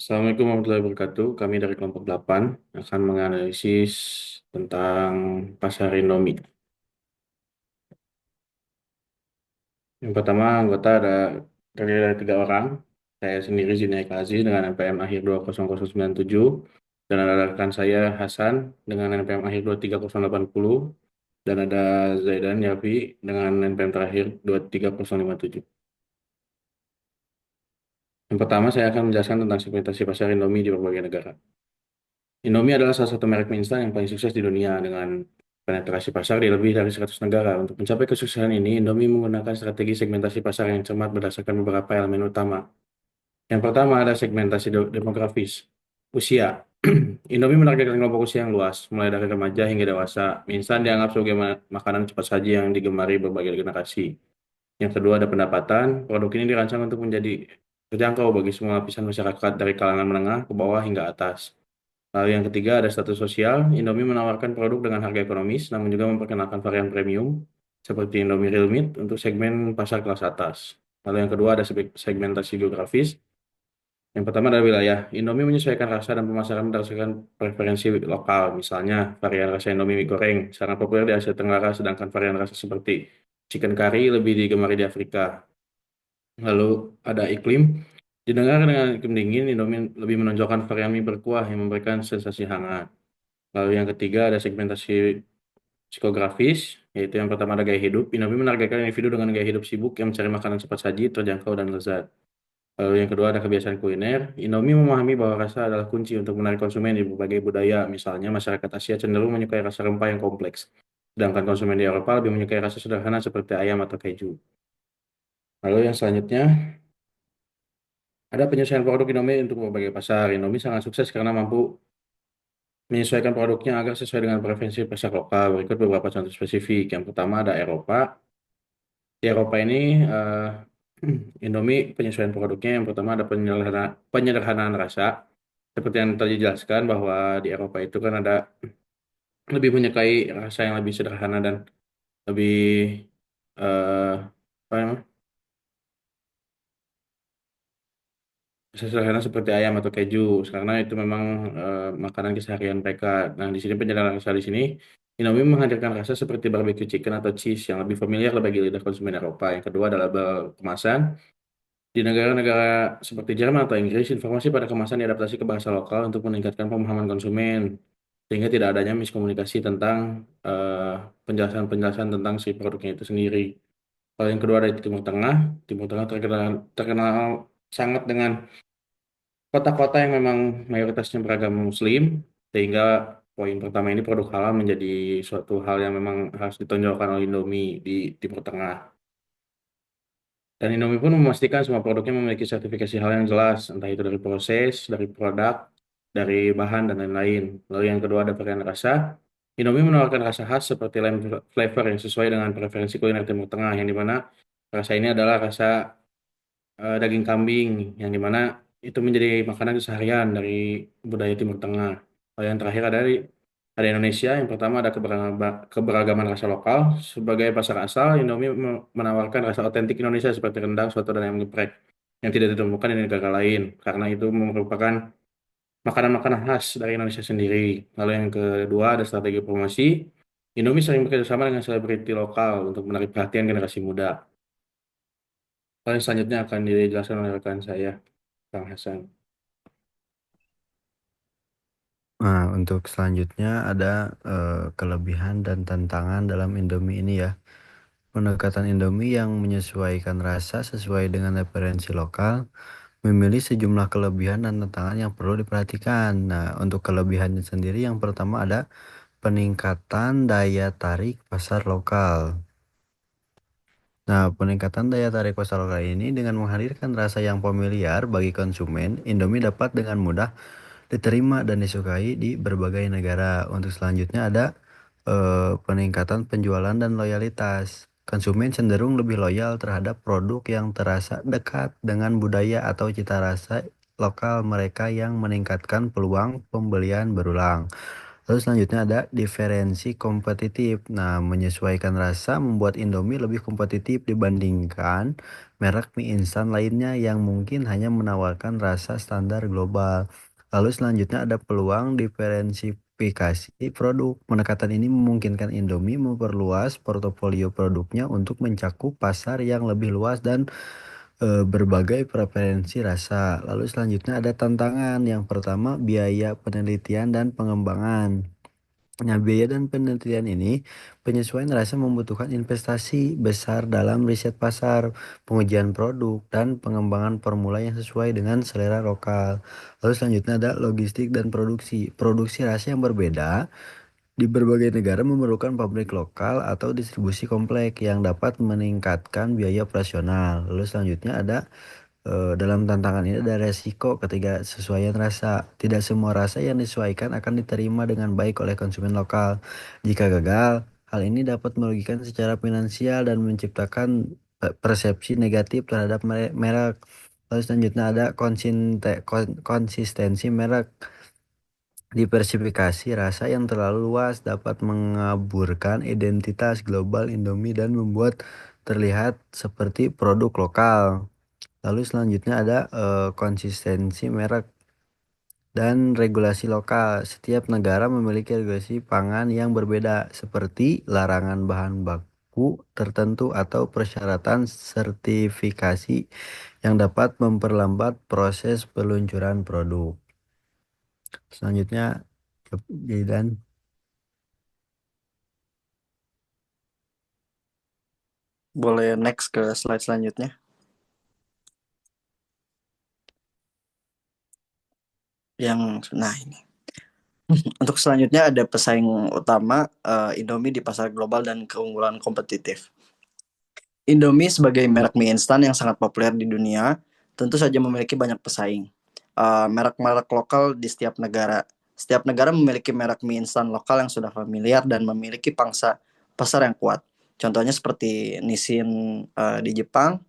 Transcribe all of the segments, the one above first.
Assalamualaikum warahmatullahi wabarakatuh. Kami dari kelompok 8 akan menganalisis tentang pasar Indomie. Yang pertama, anggota terdiri dari 3 orang. Saya sendiri Zinaik Aziz dengan NPM akhir 20097 dan ada rekan saya Hasan dengan NPM akhir 23080 dan ada Zaidan Yafi dengan NPM terakhir 23057. Yang pertama, saya akan menjelaskan tentang segmentasi pasar Indomie di berbagai negara. Indomie adalah salah satu merek mie instan yang paling sukses di dunia dengan penetrasi pasar di lebih dari 100 negara. Untuk mencapai kesuksesan ini, Indomie menggunakan strategi segmentasi pasar yang cermat berdasarkan beberapa elemen utama. Yang pertama ada segmentasi demografis. Usia. Indomie menargetkan kelompok usia yang luas, mulai dari remaja hingga dewasa. Mie instan dianggap sebagai makanan cepat saji yang digemari berbagai generasi. Yang kedua ada pendapatan. Produk ini dirancang untuk menjadi terjangkau bagi semua lapisan masyarakat dari kalangan menengah ke bawah hingga atas. Lalu yang ketiga ada status sosial. Indomie menawarkan produk dengan harga ekonomis, namun juga memperkenalkan varian premium seperti Indomie Real Meat untuk segmen pasar kelas atas. Lalu yang kedua ada segmentasi geografis. Yang pertama adalah wilayah. Indomie menyesuaikan rasa dan pemasaran berdasarkan preferensi lokal. Misalnya, varian rasa Indomie mie goreng sangat populer di Asia Tenggara, sedangkan varian rasa seperti chicken curry lebih digemari di Afrika. Lalu ada iklim. Didengar dengan iklim dingin, Indomie lebih menonjolkan varian mie berkuah yang memberikan sensasi hangat. Lalu yang ketiga ada segmentasi psikografis, yaitu yang pertama ada gaya hidup. Indomie menargetkan individu dengan gaya hidup sibuk yang mencari makanan cepat saji, terjangkau, dan lezat. Lalu yang kedua ada kebiasaan kuliner. Indomie memahami bahwa rasa adalah kunci untuk menarik konsumen di berbagai budaya. Misalnya masyarakat Asia cenderung menyukai rasa rempah yang kompleks, sedangkan konsumen di Eropa lebih menyukai rasa sederhana seperti ayam atau keju. Lalu yang selanjutnya ada penyesuaian produk Indomie untuk berbagai pasar. Indomie sangat sukses karena mampu menyesuaikan produknya agar sesuai dengan preferensi pasar lokal. Berikut beberapa contoh spesifik. Yang pertama ada Eropa. Di Eropa ini, Indomie penyesuaian produknya yang pertama ada penyederhanaan rasa. Seperti yang tadi dijelaskan bahwa di Eropa itu kan ada lebih menyukai rasa yang lebih sederhana dan lebih apa namanya, sederhana seperti ayam atau keju karena itu memang makanan keseharian mereka. Nah, di sini penjelasan rasa di sini Indomie menghadirkan rasa seperti barbecue chicken atau cheese yang lebih familiar bagi lidah konsumen Eropa. Yang kedua adalah label kemasan. Di negara-negara seperti Jerman atau Inggris, informasi pada kemasan diadaptasi ke bahasa lokal untuk meningkatkan pemahaman konsumen sehingga tidak adanya miskomunikasi tentang eh, penjelasan-penjelasan tentang si produknya itu sendiri. Kalau yang kedua ada di Timur Tengah. Timur Tengah terkenal sangat dengan kota-kota yang memang mayoritasnya beragama Muslim, sehingga poin pertama ini produk halal menjadi suatu hal yang memang harus ditonjolkan oleh Indomie di Timur Tengah. Dan Indomie pun memastikan semua produknya memiliki sertifikasi hal yang jelas, entah itu dari proses, dari produk, dari bahan, dan lain-lain. Lalu yang kedua ada varian rasa. Indomie menawarkan rasa khas seperti lime flavor yang sesuai dengan preferensi kuliner Timur Tengah, yang dimana rasa ini adalah rasa daging kambing yang dimana itu menjadi makanan keseharian dari budaya Timur Tengah. Lalu yang terakhir ada Indonesia. Yang pertama ada keberagaman rasa lokal. Sebagai pasar asal, Indomie menawarkan rasa otentik Indonesia seperti rendang, soto, dan ayam geprek yang tidak ditemukan di negara lain karena itu merupakan makanan-makanan khas dari Indonesia sendiri. Lalu yang kedua ada strategi promosi. Indomie sering bekerjasama dengan selebriti lokal untuk menarik perhatian generasi muda. Lalu yang selanjutnya akan dijelaskan oleh rekan saya, Kang Hasan. Nah, untuk selanjutnya ada kelebihan dan tantangan dalam Indomie ini ya. Pendekatan Indomie yang menyesuaikan rasa sesuai dengan referensi lokal memilih sejumlah kelebihan dan tantangan yang perlu diperhatikan. Nah, untuk kelebihannya sendiri yang pertama ada peningkatan daya tarik pasar lokal. Nah, peningkatan daya tarik pasar lokal ini dengan menghadirkan rasa yang familiar bagi konsumen, Indomie dapat dengan mudah diterima dan disukai di berbagai negara. Untuk selanjutnya ada peningkatan penjualan dan loyalitas. Konsumen cenderung lebih loyal terhadap produk yang terasa dekat dengan budaya atau cita rasa lokal mereka yang meningkatkan peluang pembelian berulang. Lalu selanjutnya ada diferensi kompetitif. Nah, menyesuaikan rasa membuat Indomie lebih kompetitif dibandingkan merek mie instan lainnya yang mungkin hanya menawarkan rasa standar global. Lalu selanjutnya ada peluang diferensifikasi produk. Pendekatan ini memungkinkan Indomie memperluas portofolio produknya untuk mencakup pasar yang lebih luas dan berbagai preferensi rasa. Lalu selanjutnya ada tantangan. Yang pertama, biaya penelitian dan pengembangan. Nah, biaya dan penelitian ini, penyesuaian rasa membutuhkan investasi besar dalam riset pasar, pengujian produk, dan pengembangan formula yang sesuai dengan selera lokal. Lalu selanjutnya ada logistik dan produksi. Produksi rasa yang berbeda di berbagai negara memerlukan pabrik lokal atau distribusi kompleks yang dapat meningkatkan biaya operasional. Lalu selanjutnya ada dalam tantangan ini ada resiko ketidaksesuaian rasa. Tidak semua rasa yang disesuaikan akan diterima dengan baik oleh konsumen lokal. Jika gagal, hal ini dapat merugikan secara finansial dan menciptakan persepsi negatif terhadap merek. Lalu selanjutnya ada konsistensi merek. Diversifikasi rasa yang terlalu luas dapat mengaburkan identitas global Indomie dan membuat terlihat seperti produk lokal. Lalu selanjutnya ada konsistensi merek dan regulasi lokal. Setiap negara memiliki regulasi pangan yang berbeda, seperti larangan bahan baku tertentu atau persyaratan sertifikasi yang dapat memperlambat proses peluncuran produk. Selanjutnya, Jaidan. Boleh next ke slide selanjutnya. Nah ini. Untuk selanjutnya ada pesaing utama Indomie di pasar global dan keunggulan kompetitif. Indomie sebagai merek mie instan yang sangat populer di dunia, tentu saja memiliki banyak pesaing. Merek-merek lokal di setiap negara. Setiap negara memiliki merek mie instan lokal yang sudah familiar dan memiliki pangsa pasar yang kuat. Contohnya seperti Nissin di Jepang,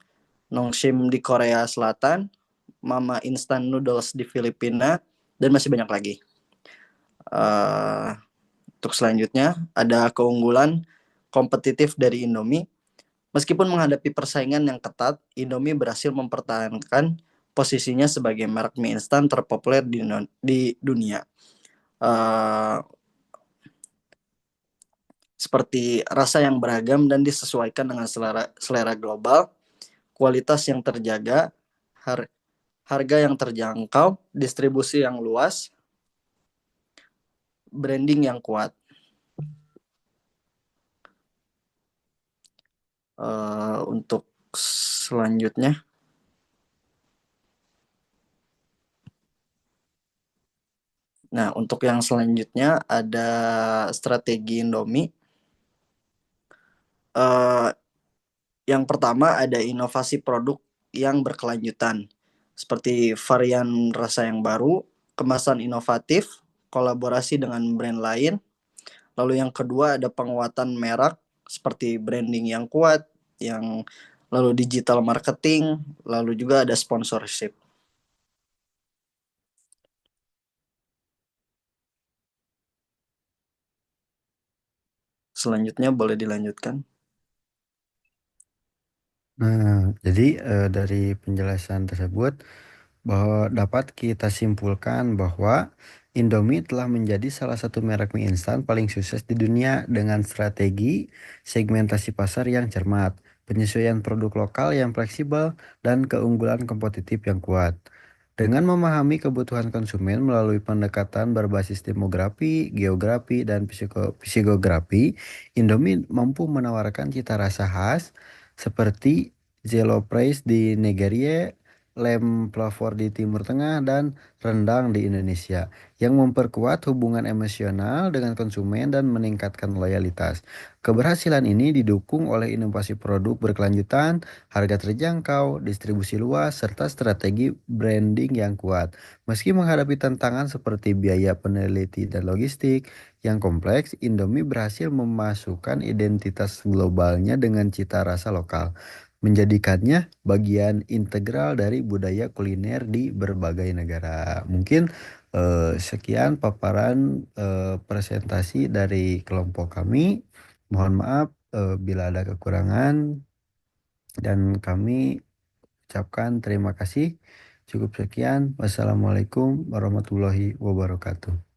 Nongshim di Korea Selatan, Mama Instant Noodles di Filipina, dan masih banyak lagi. Untuk selanjutnya ada keunggulan kompetitif dari Indomie. Meskipun menghadapi persaingan yang ketat, Indomie berhasil mempertahankan posisinya sebagai merek mie instan terpopuler di dunia. Seperti rasa yang beragam dan disesuaikan dengan selera global, kualitas yang terjaga, harga yang terjangkau, distribusi yang luas, branding yang kuat. Untuk selanjutnya, nah untuk yang selanjutnya ada strategi Indomie. Yang pertama ada inovasi produk yang berkelanjutan, seperti varian rasa yang baru, kemasan inovatif, kolaborasi dengan brand lain. Lalu yang kedua ada penguatan merek, seperti branding yang kuat, yang lalu digital marketing, lalu juga ada sponsorship. Selanjutnya boleh dilanjutkan. Nah, jadi dari penjelasan tersebut bahwa dapat kita simpulkan bahwa Indomie telah menjadi salah satu merek mie instan paling sukses di dunia dengan strategi segmentasi pasar yang cermat, penyesuaian produk lokal yang fleksibel, dan keunggulan kompetitif yang kuat. Dengan memahami kebutuhan konsumen melalui pendekatan berbasis demografi, geografi, dan psikografi, Indomie mampu menawarkan cita rasa khas seperti Zelo Price di Nigeria, lem Plavor di Timur Tengah, dan rendang di Indonesia, yang memperkuat hubungan emosional dengan konsumen dan meningkatkan loyalitas. Keberhasilan ini didukung oleh inovasi produk berkelanjutan, harga terjangkau, distribusi luas, serta strategi branding yang kuat. Meski menghadapi tantangan seperti biaya peneliti dan logistik yang kompleks, Indomie berhasil memasukkan identitas globalnya dengan cita rasa lokal. menjadikannya bagian integral dari budaya kuliner di berbagai negara. Mungkin sekian paparan presentasi dari kelompok kami. Mohon maaf bila ada kekurangan dan kami ucapkan terima kasih. Cukup sekian. Wassalamualaikum warahmatullahi wabarakatuh.